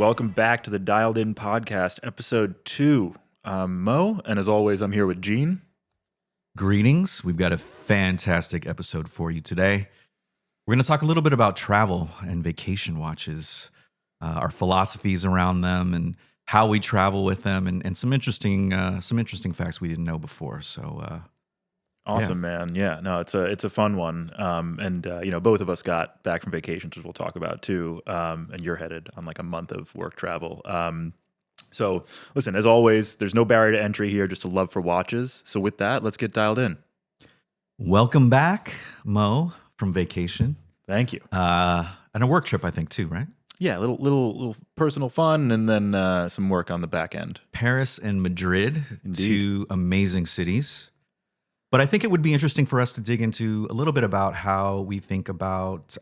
Welcome back to the Dialed In Podcast, episode 2. I'm Mo, and as always, I'm here with Gene. Greetings. We've got a fantastic episode for you today. We're going to talk a little bit about travel and vacation watches, our philosophies around them, and how we travel with them, and some interesting facts we didn't know before. So, Awesome, man. Yeah, no, it's a fun one. Both of us got back from vacations, which we'll talk about too. And you're headed on like a month of work travel. So listen, as always, there's no barrier to entry here, just a love for watches. So with that, let's get dialed in. welcome back, Mo, from vacation. Thank you. And a work trip, I think, too, right? Yeah, a little personal fun, and then some work on the back end. Paris and Madrid, Indeed. two amazing cities. But I think it would be interesting for us to dig into a little bit about how we think about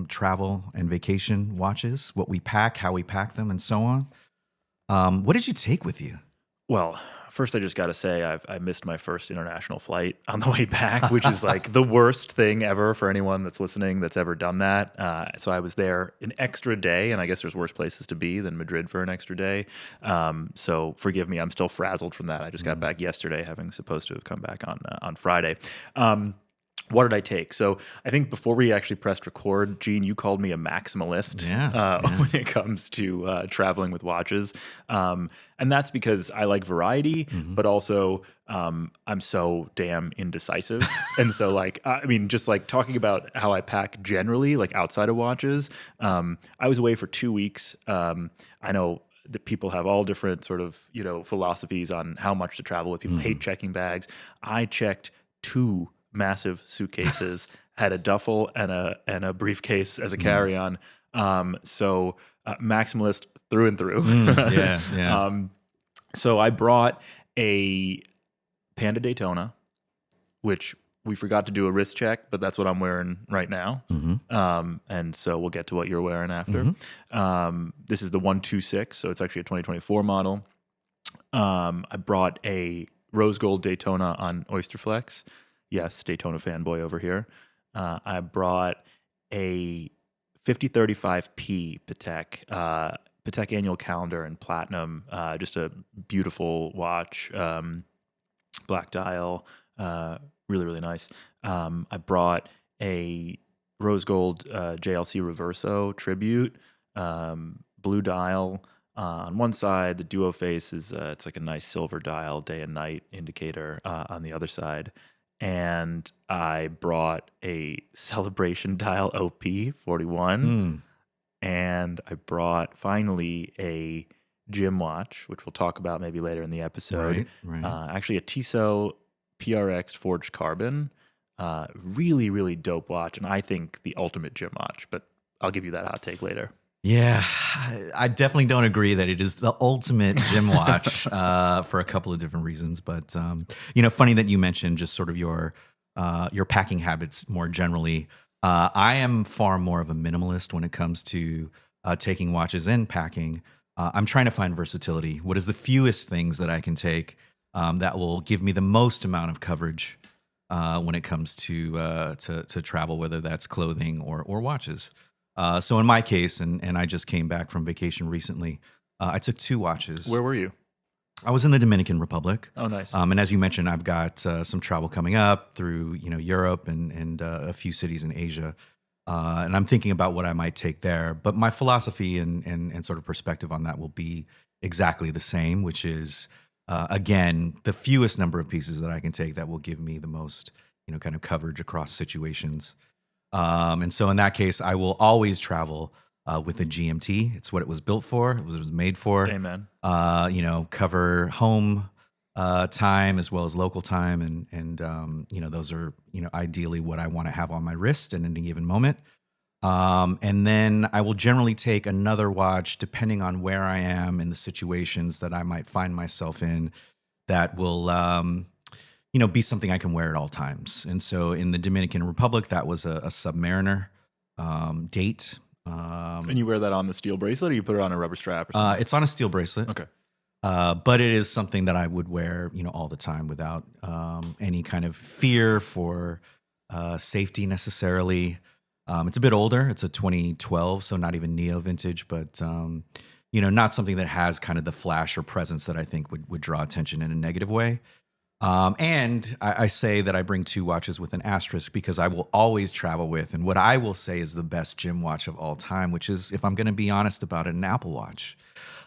travel and vacation watches, what we pack, how we pack them, and so on. What did you take with you? Well, first I just got to say I missed my first international flight on the way back, which is like the worst thing ever for anyone that's listening that's ever done that. So I was there an extra day, and I guess there's worse places to be than Madrid for an extra day. So forgive me, I'm still frazzled from that. I just got back yesterday, having supposed to have come back on Friday. What did I take? So I think before we actually pressed record, Gene, you called me a maximalist when it comes to traveling with watches. And that's because I like variety, but also I'm so damn indecisive. And so just like talking about how I pack generally, like outside of watches, I was away for 2 weeks. I know that people have all different sort of, philosophies on how much to travel with. People hate checking bags. I checked 2 massive suitcases, had a duffel and a briefcase as a carry-on. So maximalist through and through. So I brought a Panda Daytona, which we forgot to do a wrist check, but that's what I'm wearing right now. And so we'll get to what you're wearing after. This is the 126, so it's actually a 2024 model. I brought a rose gold Daytona on Oysterflex. Yes, Daytona fanboy over here. I brought a 5035P Patek annual calendar in platinum. Just a beautiful watch, black dial, really, really nice. I brought a rose gold JLC Reverso Tribute, blue dial. On one side, the duo face is it's like a nice silver dial, day and night indicator on the other side. And I brought a Celebration Dial OP 41, and I brought finally a gym watch, which we'll talk about maybe later in the episode. Right. Actually, a Tissot PRX Forged Carbon, really, really dope watch, and I think the ultimate gym watch. But I'll give you that hot take later. Yeah, I definitely don't agree that it is the ultimate gym watch for a couple of different reasons. But funny that you mentioned just sort of your packing habits more generally. I am far more of a minimalist when it comes to taking watches and packing. I'm trying to find versatility. What is the fewest things that I can take that will give me the most amount of coverage when it comes to travel, whether that's clothing or watches. So in my case, and I just came back from vacation recently, I took 2 watches. Where were you? I was in the Dominican Republic. Oh, nice. And as you mentioned, I've got some travel coming up through Europe and a few cities in Asia, and I'm thinking about what I might take there. But my philosophy and sort of perspective on that will be exactly the same, which is again the fewest number of pieces that I can take that will give me the most kind of coverage across situations. And so in that case, I will always travel with a GMT. It's what it was built for. It was made for. Amen. Cover home time as well as local time, and those are ideally what I want to have on my wrist at any given moment. And then I will generally take another watch depending on where I am in the situations that I might find myself in. That will be something I can wear at all times. And so in the Dominican Republic, that was a Submariner date. And you wear that on the steel bracelet, or you put it on a rubber strap or something? It's on a steel bracelet. Okay. But it is something that I would wear, all the time without any kind of fear for safety necessarily. It's a bit older. It's a 2012, so not even neo vintage, but not something that has kind of the flash or presence that I think would draw attention in a negative way. And I say that I bring 2 watches with an asterisk because I will always travel with, and what I will say is the best gym watch of all time, which is, if I'm going to be honest about it, an Apple Watch.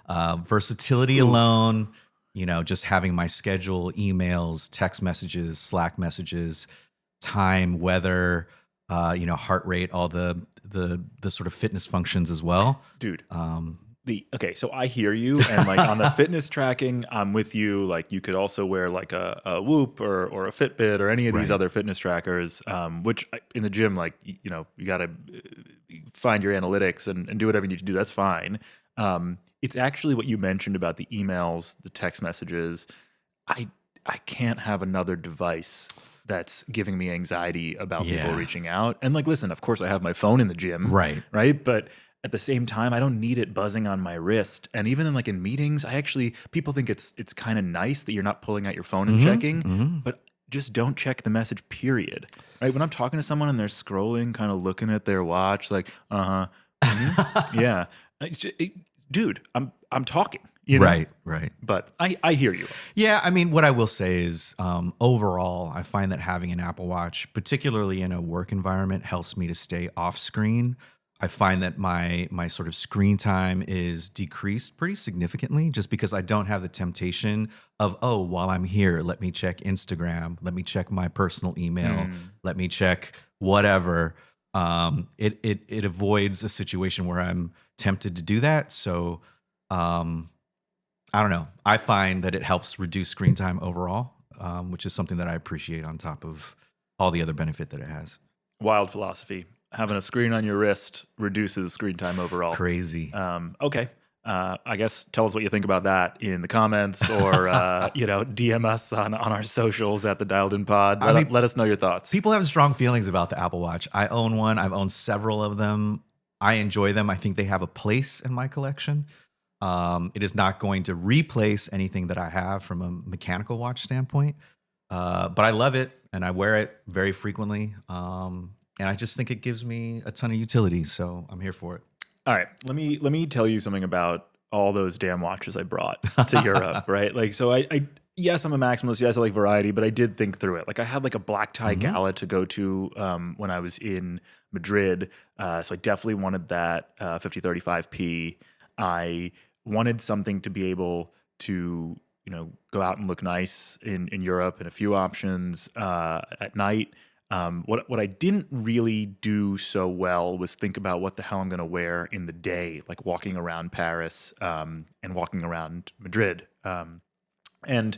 Versatility alone, just having my schedule, emails, text messages, Slack messages, time, weather, heart rate, all the sort of fitness functions as well. Dude. Okay, so I hear you, and like on the fitness tracking, I'm with you. Like you could also wear like a Whoop or a Fitbit or any of these other fitness trackers, which in the gym, like you got to find your analytics and do whatever you need to do. That's fine. It's actually what you mentioned about the emails, the text messages. I can't have another device that's giving me anxiety about people reaching out. And like, listen, of course I have my phone in the gym, right? But at the same time, I don't need it buzzing on my wrist. And even in meetings, people think it's kind of nice that you're not pulling out your phone and checking, but just don't check the message, period. Right? When I'm talking to someone and they're scrolling, kind of looking at their watch, like, yeah. Dude, I'm talking. Right. But I hear you. Yeah, I mean, what I will say is, overall, I find that having an Apple Watch, particularly in a work environment, helps me to stay off screen. I find that my sort of screen time is decreased pretty significantly, just because I don't have the temptation of, while I'm here, let me check Instagram, let me check my personal email, let me check whatever. It avoids a situation where I'm tempted to do that. So I don't know. I find that it helps reduce screen time overall, which is something that I appreciate on top of all the other benefit that it has. Wild philosophy. Having a screen on your wrist reduces screen time overall. Crazy. Okay. I guess tell us what you think about that in the comments, or DM us on our socials at the Dialed In Pod. Let us know your thoughts. People have strong feelings about the Apple Watch. I own one. I've owned several of them. I enjoy them. I think they have a place in my collection. It is not going to replace anything that I have from a mechanical watch standpoint, but I love it and I wear it very frequently. And I just think it gives me a ton of utility, so I'm here for it. All right, let me tell you something about all those damn watches I brought to Europe, right? Like, so I yes, I'm a maximalist. Yes, I like variety, but I did think through it. Like, I had like a black tie gala to go to when I was in Madrid, so I definitely wanted that 5035P. I wanted something to be able to go out and look nice in Europe, and a few options at night. What I didn't really do so well was think about what the hell I'm going to wear in the day, like walking around Paris and walking around Madrid. And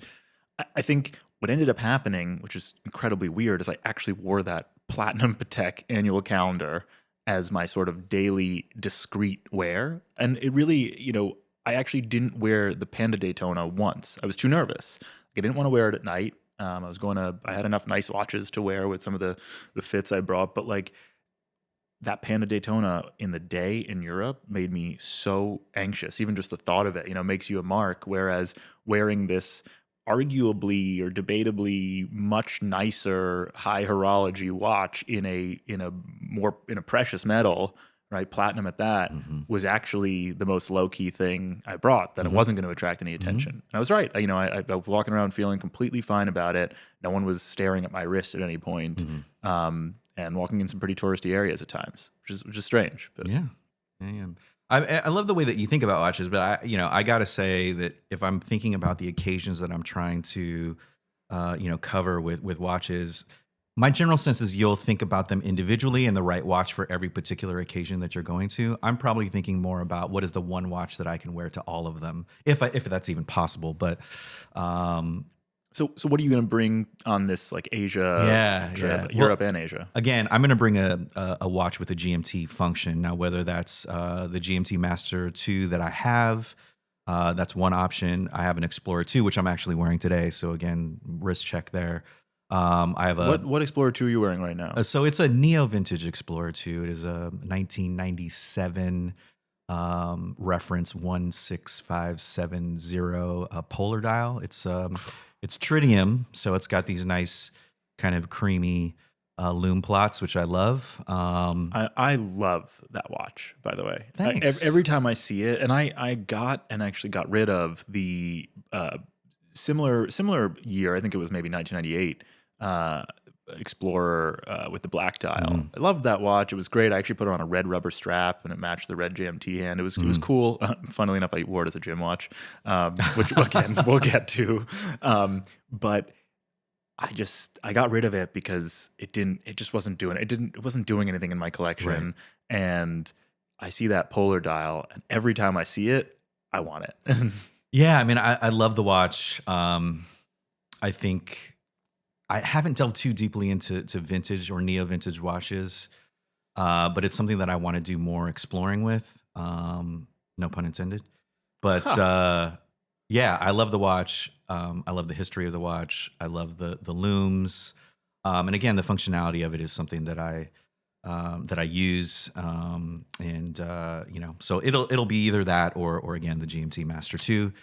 I think what ended up happening, which is incredibly weird, is I actually wore that Platinum Patek annual calendar as my sort of daily discreet wear. And it really, I actually didn't wear the Panda Daytona once. I was too nervous. I didn't want to wear it at night. I had enough nice watches to wear with some of the fits I brought, but like that Panda Daytona in the day in Europe made me so anxious. Even just the thought of it, makes you a mark. Whereas wearing this arguably or debatably much nicer high horology watch in a precious metal, right, platinum at that, was actually the most low key thing I brought. That it wasn't going to attract any attention. And I was right. I was walking around feeling completely fine about it. No one was staring at my wrist at any point. And walking in some pretty touristy areas at times, which is strange. But. Yeah. I love the way that you think about watches, but I got to say that if I'm thinking about the occasions that I'm trying to, cover with watches, my general sense is you'll think about them individually and the right watch for every particular occasion that you're going to. I'm probably thinking more about what is the one watch that I can wear to all of them, if that's even possible. But so what are you going to bring on this like Asia trip, Europe and Asia? Again, I'm going to bring a watch with a GMT function. Now, whether that's the GMT Master 2 that I have, that's one option. I have an Explorer 2, which I'm actually wearing today. So again, wrist check there. I have what Explorer 2 are you wearing right now? So it's a neo vintage Explorer 2. It is a 1997 reference 16570 polar dial. It's tritium, so it's got these nice kind of creamy loom plots, which I love. I love that watch, by the way. Thanks. Every time I see it, and I got and actually got rid of the similar year. I think it was maybe 1998. Explorer with the black dial. I loved that watch. It was great. I actually put it on a red rubber strap, and it matched the red JMT hand. It was cool. Funnily enough, I wore it as a gym watch, which again we'll get to. But I got rid of it because it just wasn't doing it wasn't doing anything in my collection. Right. And I see that polar dial, and every time I see it, I want it. Yeah, I mean, I love the watch. I think I haven't delved too deeply into vintage or neo-vintage watches, but it's something that I want to do more exploring with. No pun intended. But yeah, I love the watch. I love the history of the watch. I love the looms, and again, the functionality of it is something that I use, and so it'll be either that or again the GMT Master 2.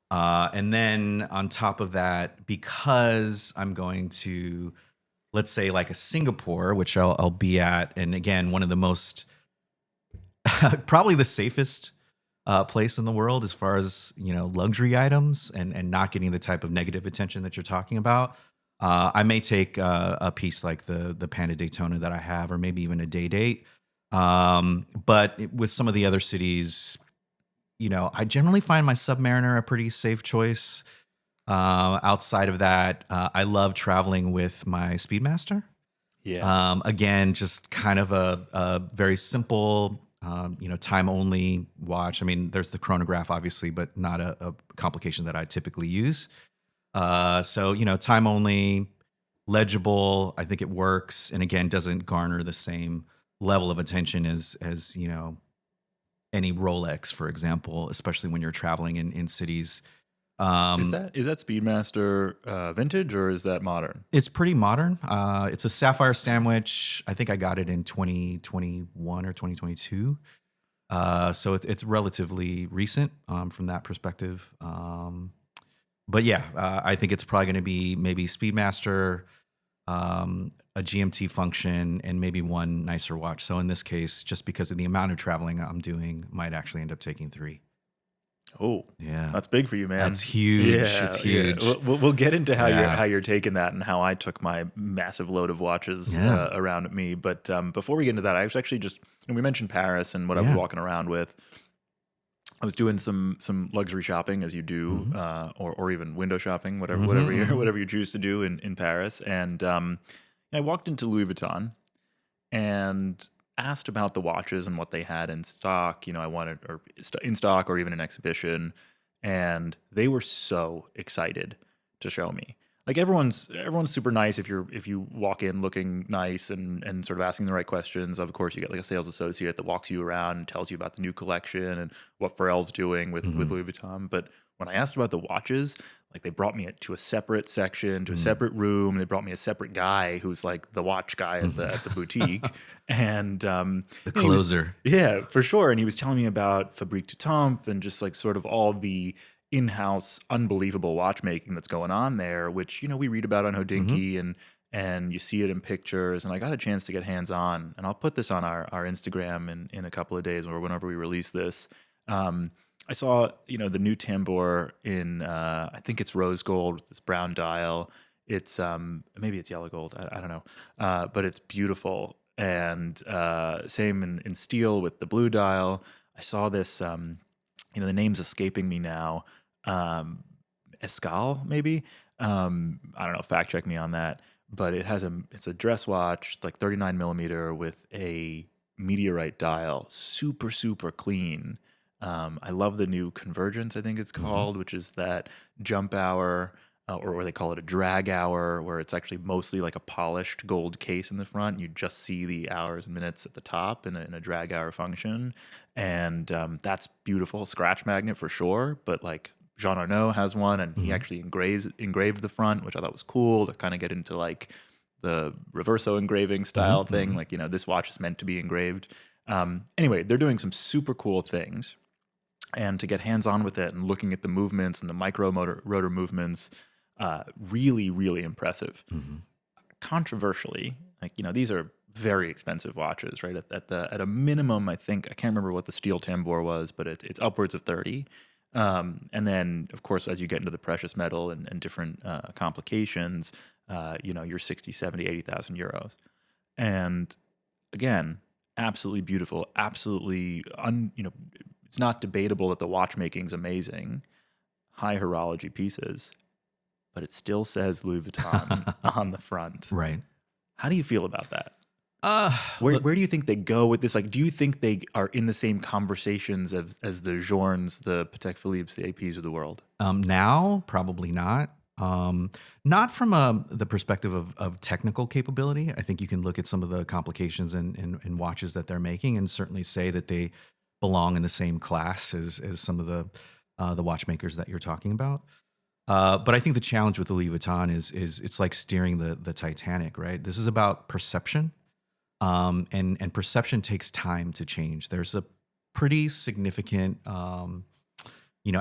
And then on top of that, because I'm going to, let's say like a Singapore, which I'll be at, and again, one of the most, probably the safest place in the world as far as, luxury items and not getting the type of negative attention that you're talking about. I may take a piece like the Panda Daytona that I have, or maybe even a day date. But with some of the other cities, I generally find my Submariner a pretty safe choice. Outside of that, I love traveling with my Speedmaster. Yeah. Again, just kind of a very simple, time only watch. I mean, there's the chronograph, obviously, but not a complication that I typically use. So, time only, legible. I think it works, and again, doesn't garner the same level of attention as any Rolex, for example, especially when you're traveling in cities. Is that Speedmaster vintage, or is that modern? It's pretty modern. It's a sapphire sandwich. I think I got it in 2021 or 2022. So it's relatively recent from that perspective. But yeah, I think it's probably going to be maybe Speedmaster, a GMT function, and maybe one nicer watch. So in this case, just because of the amount of traveling I'm doing, might actually end up taking 3. Oh, yeah, that's big for you, man. That's huge. Yeah, it's huge. Yeah. We'll get into how you're taking that and how I took my massive load of watches around me. But before we get into that, I was actually we mentioned Paris and what I was walking around with. I was doing some luxury shopping, as you do, or even window shopping, whatever you choose to do in Paris. And I walked into Louis Vuitton and asked about the watches and what they had in stock. I wanted in stock or even an exhibition, and they were so excited to show me. Like everyone's super nice if you walk in looking nice and sort of asking the right questions. Of course, you get like a sales associate that walks you around and tells you about the new collection and what Pharrell's doing with Louis Vuitton. But when I asked about the watches, like they brought me to a separate section, to a separate room. They brought me a separate guy who's like the watch guy at the boutique, and the closer. Yeah, for sure. And he was telling me about Fabrique du Temps and just like sort of all the in-house unbelievable watchmaking that's going on there, which we read about on Hodinkee and you see it in pictures. And I got a chance to get hands-on, and I'll put this on our Instagram in a couple of days or whenever we release this. I saw the new tambour in I think it's rose gold with this brown dial. It's maybe it's yellow gold, I don't know, but it's beautiful. And same in steel with the blue dial. I saw this the name's escaping me now. Escale, maybe. I don't know. Fact check me on that. But it's a dress watch, like 39 millimeter with a meteorite dial, super super clean. I love the new Convergence, I think it's called, which is that jump hour, or they call it a drag hour, where it's actually mostly like a polished gold case in the front. You just see the hours and minutes at the top in a drag hour function. And that's beautiful. Scratch magnet for sure, but like Jean Arnault has one, and he actually engraved the front, which I thought was cool to kind of get into like the reverso engraving style thing. Like, this watch is meant to be engraved. Anyway, they're doing some super cool things. And to get hands-on with it and looking at the movements and the micro rotor movements, really, really impressive. Controversially, like, these are very expensive watches, right? At a minimum, I think, I can't remember what the steel tambour was, but it's upwards of 30. And then, of course, as you get into the precious metal and different complications, you're 60, 70, 80,000 euros. And again, absolutely beautiful, absolutely, it's not debatable that the watchmaking's amazing, high horology pieces, but it still says Louis Vuitton on the front. Right. How do you feel about that? Where do you think they go with this? Like, do you think they are in the same conversations as the Journes, the Patek Philippe's, the APs of the world? Now, probably not. Not from the perspective of technical capability. I think you can look at some of the complications in watches that they're making and certainly say that they belong in the same class as some of the watchmakers that you're talking about. But I think the challenge with the Louis Vuitton is it's like steering the Titanic, right? This is about perception. And perception takes time to change. There's a pretty significant,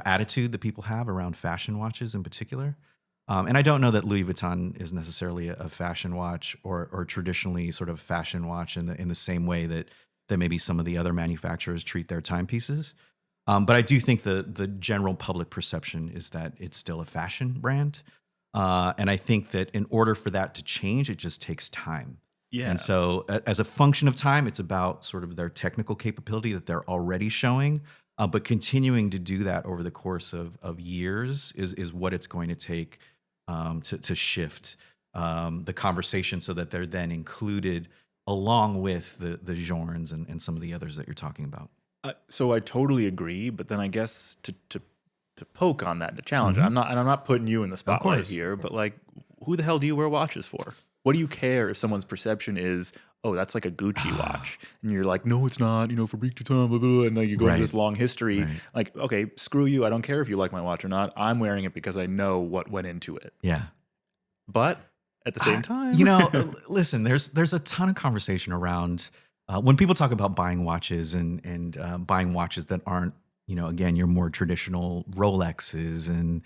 attitude that people have around fashion watches in particular. And I don't know that Louis Vuitton is necessarily a fashion watch or traditionally sort of fashion watch in the same way that maybe some of the other manufacturers treat their timepieces. But I do think the general public perception is that it's still a fashion brand. And I think that in order for that to change, it just takes time. Yeah. And so as a function of time, it's about sort of their technical capability that they're already showing, but continuing to do that over the course of years is what it's going to take to shift the conversation so that they're then included along with the Journes and some of the others that you're talking about. So I totally agree, but then I guess to poke on that, to challenge it, I'm not putting you in the spotlight here, but like, who the hell do you wear watches for? What do you care if someone's perception is, oh, that's like a Gucci watch, and you're like, no, it's not, Fabrique du Temps, blah, blah, blah, and then you go into this long history. Right. Like, okay, screw you. I don't care if you like my watch or not. I'm wearing it because I know what went into it. Yeah. But at the same time, listen, there's a ton of conversation around when people talk about buying watches and buying watches that aren't, again, your more traditional Rolexes and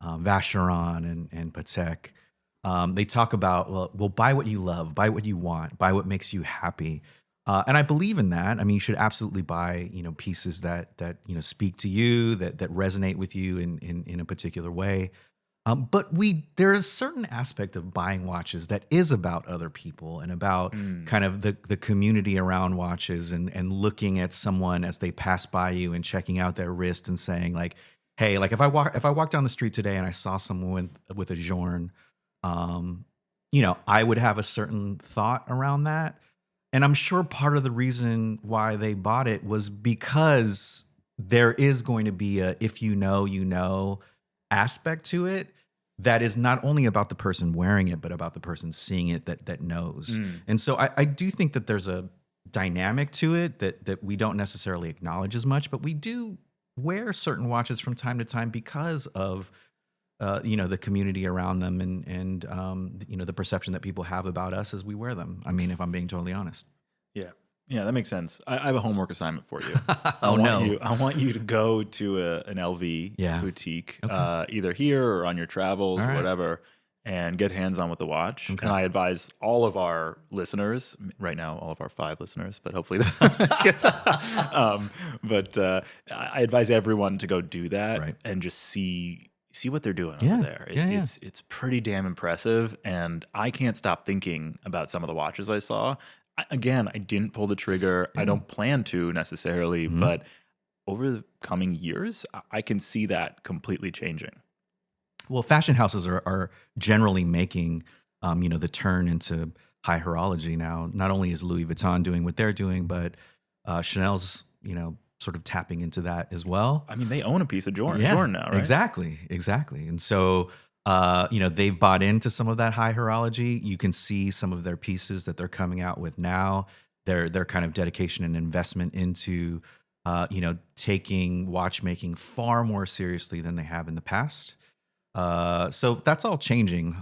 Vacheron and Patek. They talk about, well, buy what you love, buy what you want, buy what makes you happy. And I believe in that. I mean, you should absolutely buy, pieces that speak to you, that resonate with you in a particular way. But there is a certain aspect of buying watches that is about other people and about kind of the community around watches and looking at someone as they pass by you and checking out their wrist and saying like, hey, like if I walk down the street today and I saw someone with a Journe, I would have a certain thought around that. And I'm sure part of the reason why they bought it was because there is going to be a if you know aspect to it that is not only about the person wearing it, but about the person seeing it that knows. And so I do think that there's a dynamic to it that we don't necessarily acknowledge as much, but we do wear certain watches from time to time because of the community around them and the perception that people have about us as we wear them. I mean, if I'm being totally honest. Yeah, that makes sense. I have a homework assignment for you. I want you to go to an LV boutique, either here or on your travels or whatever, and get hands-on with the watch. Okay. And I advise all of our listeners, right now all of our 5 listeners, but hopefully I advise everyone to go do that and just see what they're doing over there. It's pretty damn impressive, and I can't stop thinking about some of the watches I saw. I didn't pull the trigger. I don't plan to necessarily, but over the coming years, I can see that completely changing. Well, fashion houses are generally making, the turn into high horology now. Not only is Louis Vuitton doing what they're doing, but Chanel's, sort of tapping into that as well. I mean, they own a piece of Journe now, right? Exactly. And so, they've bought into some of that high horology. You can see some of their pieces that they're coming out with now. Their kind of dedication and investment into, taking watchmaking far more seriously than they have in the past. So that's all changing.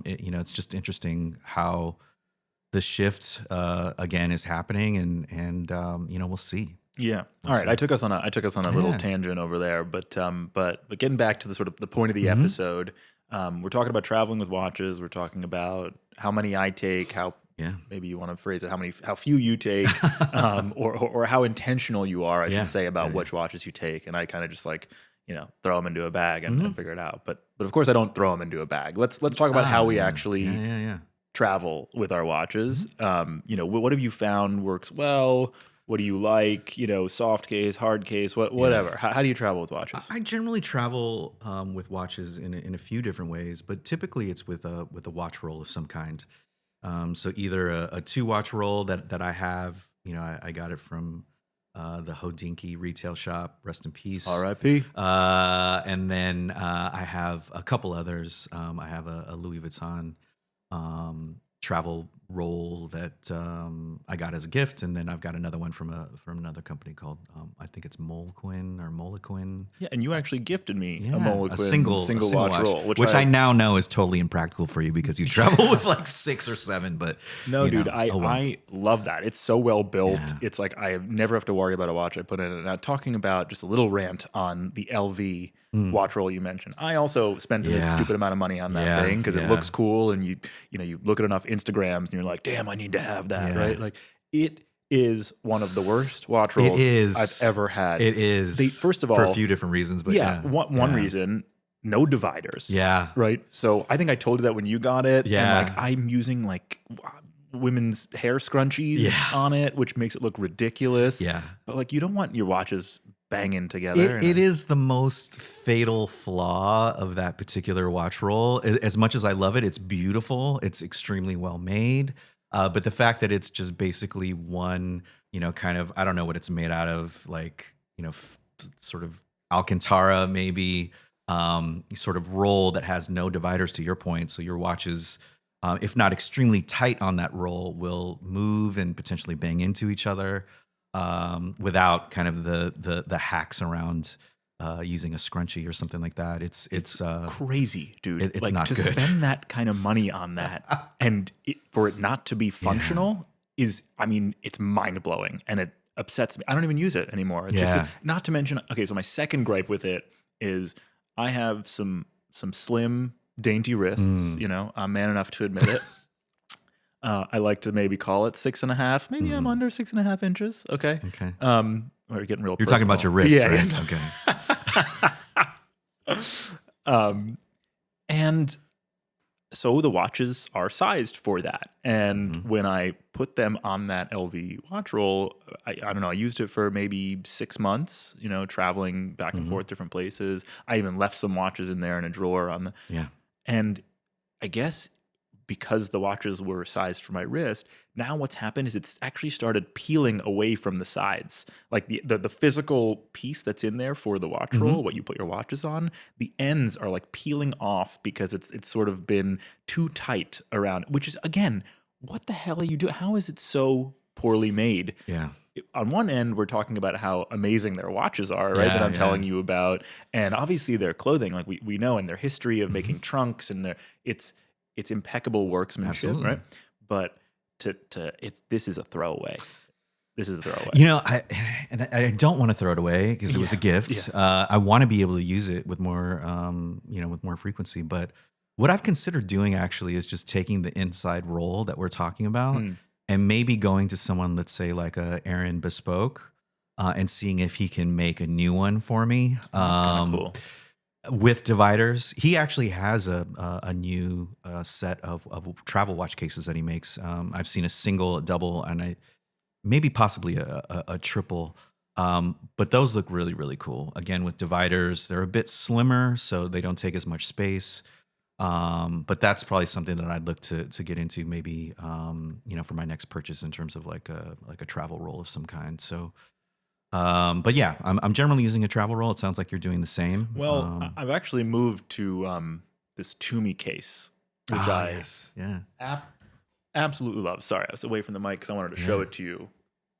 It's just interesting how the shift again is happening, and we'll see. Yeah. All right. I took us on a little tangent over there, but getting back to the sort of the point of the episode, we're talking about traveling with watches. We're talking about how many I take, how Yeah. maybe you want to phrase it, how few you take, or how intentional you are, I should say, about which watches you take. And I kind of just like, throw them into a bag and figure it out. But of course I don't throw them into a bag. Let's talk about how we actually travel with our watches. What have you found works well? What do you like? Soft case, hard case, whatever. How do you travel with watches? I generally travel with watches in a few different ways, but typically it's with a watch roll of some kind. So either a 2-watch roll that I have, I got it from the Hodinkee retail shop, rest in peace. R.I.P. And then I have a couple others. I have a Louis Vuitton travel roll that I got as a gift, and then I've got another one from another company called I think it's Molequin. Yeah, and you actually gifted me a Molequin single watch roll, which I now know is totally impractical for you because you travel with like 6 or 7. But no, dude, I love that. It's so well built. Yeah. It's like I never have to worry about a watch I put in it. Now, talking about just a little rant on the LV watch roll you mentioned. I also spent a stupid amount of money on that thing because it looks cool, and you look at enough Instagrams and you're like, damn, I need to have that, right? Like, it is one of the worst watch rolls I've ever had. It is. First of all, for a few different reasons, but one reason, no dividers. Yeah. Right. So I think I told you that when you got it. Yeah. And like I'm using like women's hair scrunchies on it, which makes it look ridiculous. Yeah. But like you don't want your watches banging together. It is the most fatal flaw of that particular watch roll. As much as I love it, it's beautiful. It's extremely well made. But the fact that it's just basically one, kind of, I don't know what it's made out of, like, sort of Alcantara maybe, sort of roll that has no dividers, to your point. So your watches, if not extremely tight on that roll, will move and potentially bang into each other. Without kind of the hacks around using a scrunchie or something like that. It's crazy, dude. It's like not to good. Spend that kind of money on that and for it not to be functional is, it's mind blowing, and it upsets me. I don't even use it anymore. It's just, not to mention, okay, so my second gripe with it is I have some slim, dainty wrists. I'm man enough to admit it. I like to maybe call it 6.5. Maybe I'm under 6.5 inches. Okay. We're getting real. You're talking about your wrist, right? Okay. And so the watches are sized for that. And when I put them on that LV watch roll, I don't know, I used it for maybe 6 months, traveling back and forth different places. I even left some watches in there in a drawer and I guess because the watches were sized for my wrist, now what's happened is it's actually started peeling away from the sides. Like the physical piece that's in there for the watch roll, what you put your watches on, the ends are like peeling off because it's sort of been too tight around, which is, again, what the hell are you doing? How is it so poorly made? Yeah. On one end, we're talking about how amazing their watches are, right? That I'm telling you about. And obviously their clothing, like we know, and their history of making trunks, and it's impeccable workmanship, right? But this is a throwaway. This is a throwaway. I don't want to throw it away because it was a gift. Yeah. I want to be able to use it with more, with more frequency. But what I've considered doing actually is just taking the inside roll that we're talking about and maybe going to someone, let's say like a Aaron Bespoke, and seeing if he can make a new one for me. That's kind of cool. With dividers. He actually has a new set of travel watch cases that he makes. I've seen a single, a double, and maybe possibly a triple. But those look really, really cool. Again, with dividers, they're a bit slimmer, so they don't take as much space. But that's probably something that I'd look to get into maybe, for my next purchase in terms of like a travel roll of some kind. So. But yeah, I'm generally using a travel roll. It sounds like you're doing the same. Well, I've actually moved to this Toomey case, which I absolutely love. Sorry, I was away from the mic because I wanted to show it to you.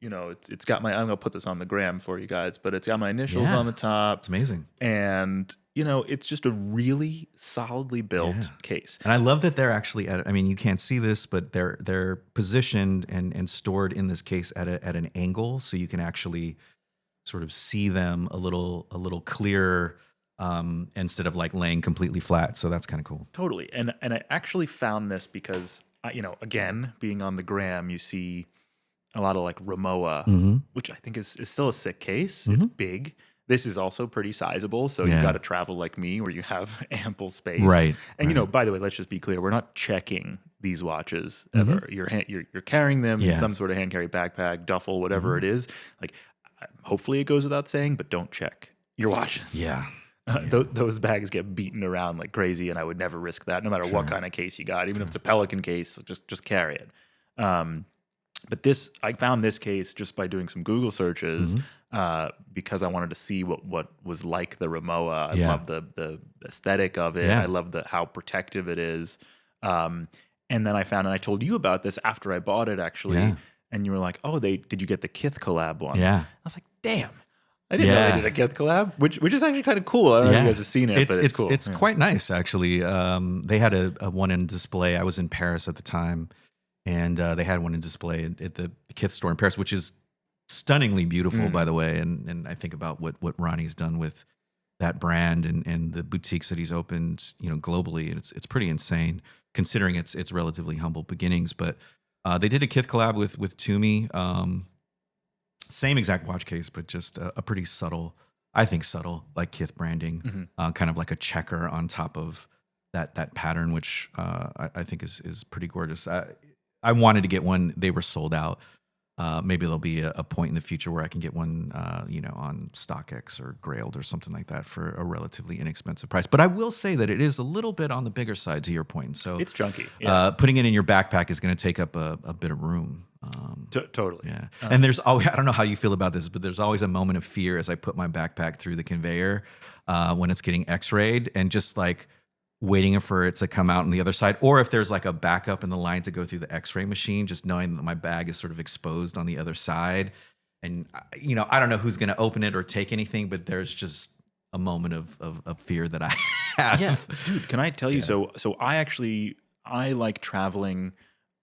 It's got I'm gonna put this on the gram for you guys, but it's got my initials on the top. It's amazing, and it's just a really solidly built case. And I love that they're actually you can't see this, but they're positioned and stored in this case at an angle, so you can actually sort of see them a little clearer, instead of like laying completely flat. So that's kind of cool. Totally. And I actually found this because again, being on the gram, you see a lot of like Rimowa, which I think is still a sick case. It's big. This is also pretty sizable, so you got to travel like me, where you have ample space. Right. And by the way, let's just be clear: we're not checking these watches ever. You're carrying them in some sort of hand carry backpack, duffel, whatever it is. Like, hopefully, it goes without saying, but don't check your watches. Yeah. Those bags get beaten around like crazy, and I would never risk that, no matter what kind of case you got. Even if it's a Pelican case, just carry it. But I found this case just by doing some Google searches because I wanted to see what was like the Rimowa. I love the aesthetic of it. I love how protective it is. And then I found, and I told you about this after I bought it, actually. And you were like, "Oh, did you get the Kith collab one?" Yeah. I was like, "Damn, I didn't know they did a Kith collab," which is actually kind of cool. I don't know if you guys have seen it, but it's cool. It's quite nice, actually. They had a one in display. I was in Paris at the time. And they had one in display at the Kith store in Paris, which is stunningly beautiful, by the way. And I think about what Ronnie's done with that brand and the boutiques that he's opened, globally. And it's pretty insane, considering its relatively humble beginnings. But they did a Kith collab with Toomey, same exact watch case, but just a pretty subtle, like Kith branding, kind of like a checker on top of that pattern, which I think is pretty gorgeous. I wanted to get one. They were sold out. Maybe there'll be a point in the future where I can get one, on StockX or Grailed or something like that for a relatively inexpensive price. But I will say that it is a little bit on the bigger side, to your point. So it's chunky. Putting it in your backpack is going to take up a bit of room. Totally. Yeah. And there's always, I don't know how you feel about this, but there's always a moment of fear as I put my backpack through the conveyor when it's getting x-rayed, and just like waiting for it to come out on the other side, or if there's like a backup in the line to go through the x-ray machine, just knowing that my bag is sort of exposed on the other side. And I don't know who's going to open it or take anything, but there's just a moment of fear that I have. Yeah, dude, can I tell you? So I like traveling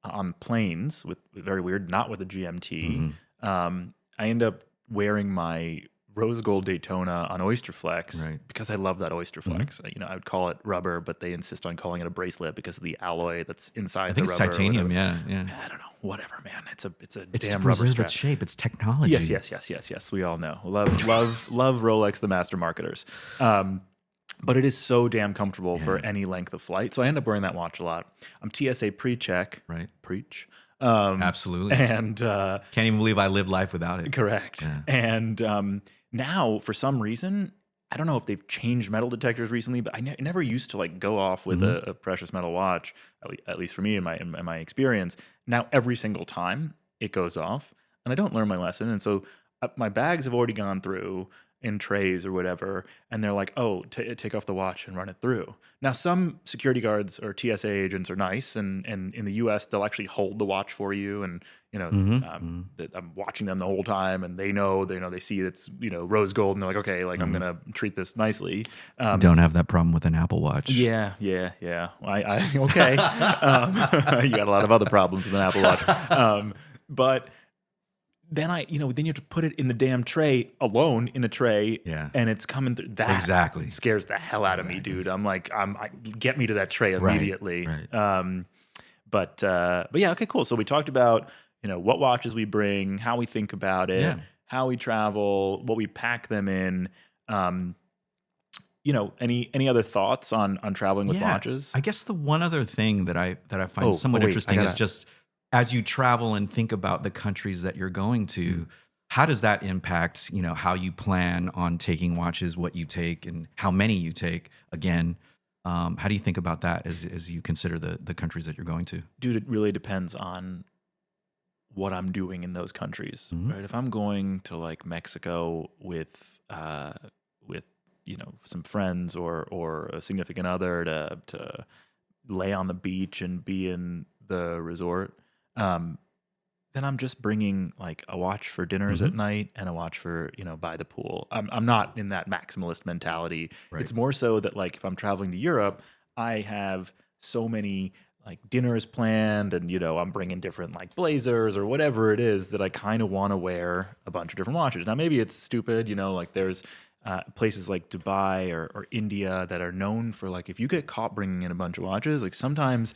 on planes with, very weird, not with a GMT. I end up wearing my rose gold Daytona on Oyster Flex because I love that Oyster Flex. I would call it rubber, but they insist on calling it a bracelet because of the alloy that's inside. I think it's titanium. Yeah. I don't know. Whatever, man. It's damn to rubber strap. Its shape. It's technology. Yes. We all know. Love Rolex, the master marketers. But it is so damn comfortable for any length of flight. So I end up wearing that watch a lot. I'm TSA pre-check. Right. Preach. Absolutely. And can't even believe I lived life without it. Correct. Yeah. And now, for some reason, I don't know if they've changed metal detectors recently, but I never used to like go off with a precious metal watch. At least for me, in my experience. Now every single time it goes off, and I don't learn my lesson, and so my bags have already gone through in trays or whatever, and they're like, "Oh, take off the watch and run it through." Now, some security guards or TSA agents are nice, and in the U.S. they'll actually hold the watch for you, and I'm watching them the whole time, and they see it's rose gold, and they're like, "Okay, like I'm gonna treat this nicely." Don't have that problem with an Apple Watch. Yeah. I okay. You got a lot of other problems with an Apple Watch, but. Then then you have to put it in the damn tray alone in a tray, and it's coming through. That scares the hell out of me, dude. I'm like, get me to that tray immediately. Right. But yeah, okay, cool. So we talked about what watches we bring, how we think about it, how we travel, what we pack them in. Any other thoughts on traveling with watches? I guess the one other thing that I find somewhat interesting is just, as you travel and think about the countries that you're going to, how does that impact, how you plan on taking watches, what you take, and how many you take? Again, how do you think about that as you consider the countries that you're going to? Dude, it really depends on what I'm doing in those countries, right? If I'm going to like Mexico with some friends or a significant other to lay on the beach and be in the resort, then I'm just bringing like a watch for dinners at night and a watch for, by the pool. I'm not in that maximalist mentality. Right. It's more so that like if I'm traveling to Europe, I have so many like dinners planned and, I'm bringing different like blazers or whatever it is that I kind of want to wear a bunch of different watches. Now, maybe it's stupid, like there's places like Dubai or India that are known for like, if you get caught bringing in a bunch of watches, like sometimes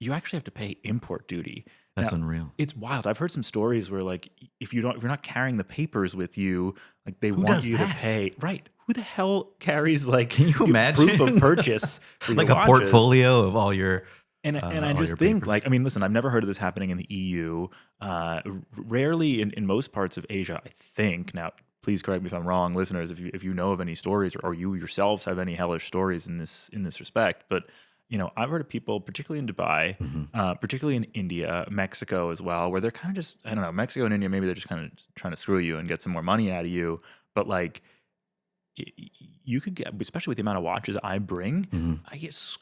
you actually have to pay import duty. That's Now, unreal. it's wild. I've heard some stories where like if you're not carrying the papers with you, like they Who want does you that? to pay. Right. Who the hell carries like Can you imagine? proof of purchase for Like your a watches? portfolio of all your And I all just your think, papers. like, I mean, listen, I've never heard of this happening in the EU. Rarely in most parts of Asia, I think. Now, please correct me if I'm wrong, listeners, if you know of any stories or you yourselves have any hellish stories in this respect. But I've heard of people, particularly in Dubai, particularly in India, Mexico as well, where they're kind of just, I don't know, Mexico and India, maybe they're just kind of trying to screw you and get some more money out of you. But like, you could get, especially with the amount of watches I bring,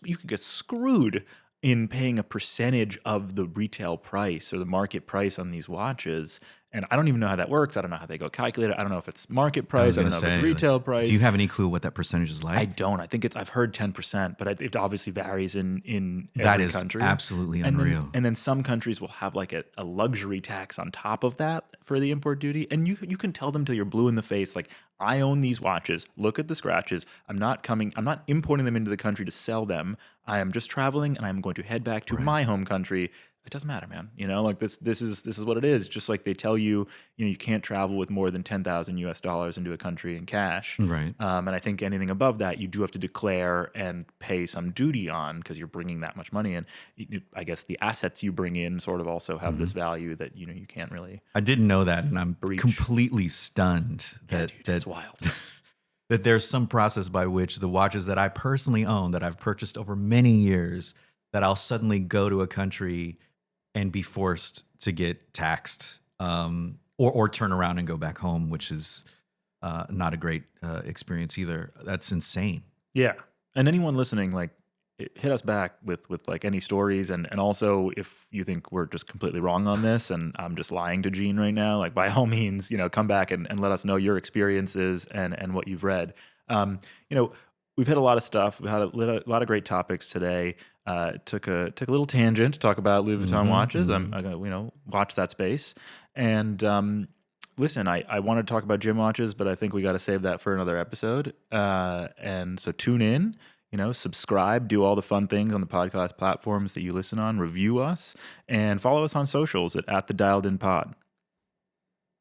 you could get screwed in paying a percentage of the retail price or the market price on these watches. And I don't even know how that works. I don't know how they go calculate it. I don't know if it's market price. I don't know if it's retail price. Do you have any clue what that percentage is like? I don't. I think I've heard 10%, but it obviously varies in That every is country. absolutely And unreal. then some countries will have like a luxury tax on top of that for the import duty. And you can tell them till you're blue in the face, like, I own these watches. Look at the scratches. I'm not importing them into the country to sell them. I am just traveling and I'm going to head back to my home country. It doesn't matter, man. Like this is what it is. Just like they tell you, you can't travel with more than $10,000 into a country in cash. Right. And I think anything above that, you do have to declare and pay some duty on because you're bringing that much money in. I guess the assets you bring in sort of also have this value that you can't really. I didn't know that, and I'm breach. Completely stunned that That's wild. that there's some process by which the watches that I personally own, that I've purchased over many years, that I'll suddenly go to a country and be forced to get taxed, or turn around and go back home, which is not a great experience either. That's insane. Yeah. And anyone listening, like, hit us back with like any stories, and also if you think we're just completely wrong on this and I'm just lying to Gene right now, like, by all means, come back and let us know your experiences and what you've read. We've hit a lot of stuff. We've had a lot of great topics today. Took a little tangent to talk about Louis Vuitton watches. I'm gonna watch that space. And listen, I wanted to talk about gym watches, but I think we got to save that for another episode. And so tune in. Subscribe, do all the fun things on the podcast platforms that you listen on, review us, and follow us on socials at the Dialed In Pod.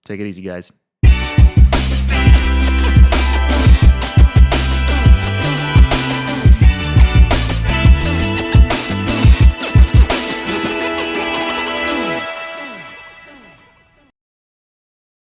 Take it easy, guys.